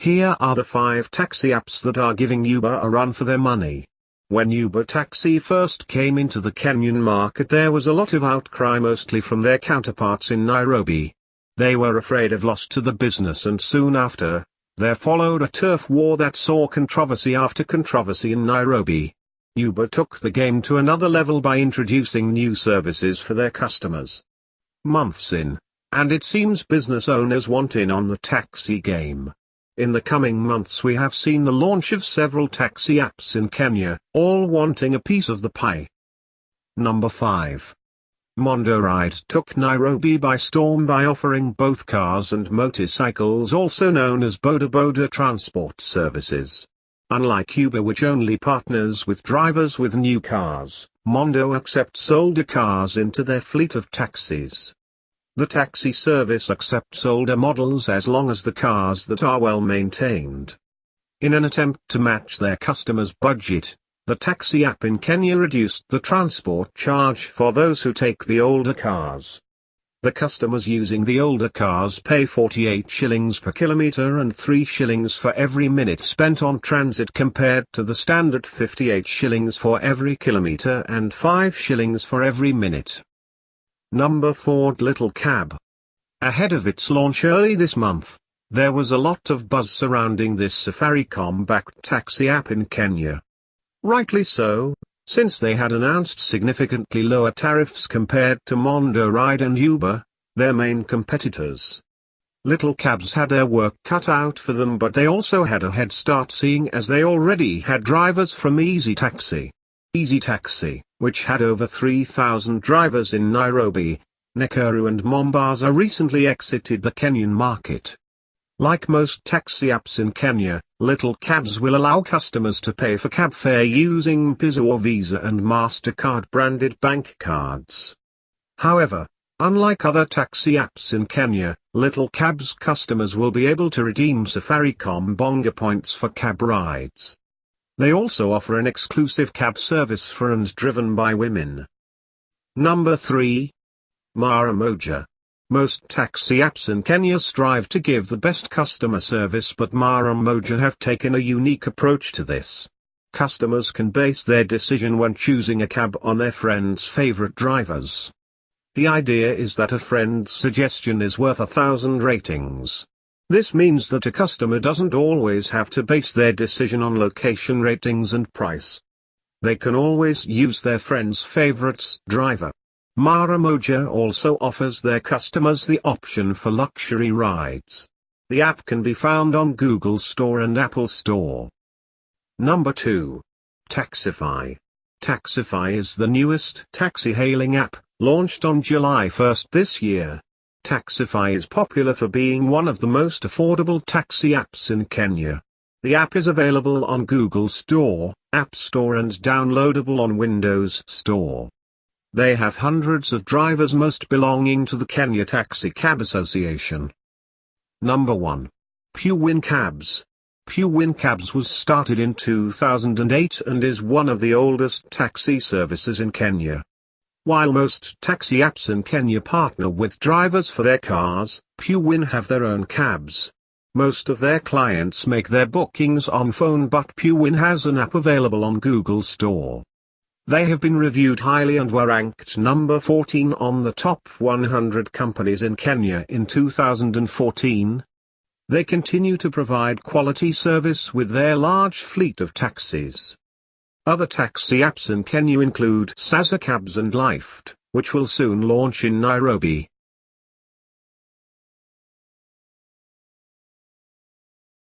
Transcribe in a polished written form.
Here are the 5 taxi apps that are giving Uber a run for their money. When Uber Taxi first came into the Kenyan market, there was a lot of outcry, mostly from their counterparts in Nairobi. They were afraid of loss to the business, and soon after, there followed a turf war that saw controversy after controversy in Nairobi. Uber took the game to another level by introducing new services for their customers. Months in, and it seems business owners want in on the taxi game. In the coming months we have seen the launch of several taxi apps in Kenya, all wanting a piece of the pie. Number 5. Mondo Ride took Nairobi by storm by offering both cars and motorcycles, also known as boda boda transport services. Unlike Uber, which only partners with drivers with new cars, Mondo accepts older cars into their fleet of taxis. The taxi service accepts older models as long as the cars that are well maintained. In an attempt to match their customers' budget, the taxi app in Kenya reduced the transport charge for those who take the older cars. The customers using the older cars pay 48 shillings per kilometer and 3 shillings for every minute spent on transit, compared to the standard 58 shillings for every kilometer and 5 shillings for every minute. Number 4. Little Cab. Ahead of its launch early this month, there was a lot of buzz surrounding this Safaricom-backed taxi app in Kenya. Rightly so, since they had announced significantly lower tariffs compared to Mondo Ride and Uber, their main competitors. Little Cabs had their work cut out for them, but they also had a head start, seeing as they already had drivers from Easy Taxi. Easy Taxi, which had over 3,000 drivers in Nairobi, Nakuru and Mombasa, recently exited the Kenyan market. Like most taxi apps in Kenya, Little Cabs will allow customers to pay for cab fare using M-Pesa or Visa and MasterCard branded bank cards. However, unlike other taxi apps in Kenya, Little Cabs customers will be able to redeem Safaricom Bonga points for cab rides. They also offer an exclusive cab service for and driven by women. Number 3. Mara Moja. Most taxi apps in Kenya strive to give the best customer service, but Mara Moja have taken a unique approach to this. Customers can base their decision when choosing a cab on their friend's favorite drivers. The idea is that a friend's suggestion is worth 1,000 ratings. This means that a customer doesn't always have to base their decision on location ratings and price. They can always use their friend's favorite driver. Mara Moja also offers their customers the option for luxury rides. The app can be found on Google Store and Apple Store. Number 2. Taxify. Taxify is the newest taxi hailing app, launched on July 1 this year. Taxify is popular for being one of the most affordable taxi apps in Kenya. The app is available on Google Store, App Store and downloadable on Windows Store. They have hundreds of drivers, most belonging to the Kenya Taxi Cab Association. Number 1. Pewin Cabs. Pewin Cabs was started in 2008 and is one of the oldest taxi services in Kenya. While most taxi apps in Kenya partner with drivers for their cars, Pewin have their own cabs. Most of their clients make their bookings on phone, but Pewin has an app available on Google Store. They have been reviewed highly and were ranked number 14 on the top 100 companies in Kenya in 2014. They continue to provide quality service with their large fleet of taxis. Other taxi apps in Kenya include Sasa Cabs and Lyft, which will soon launch in Nairobi.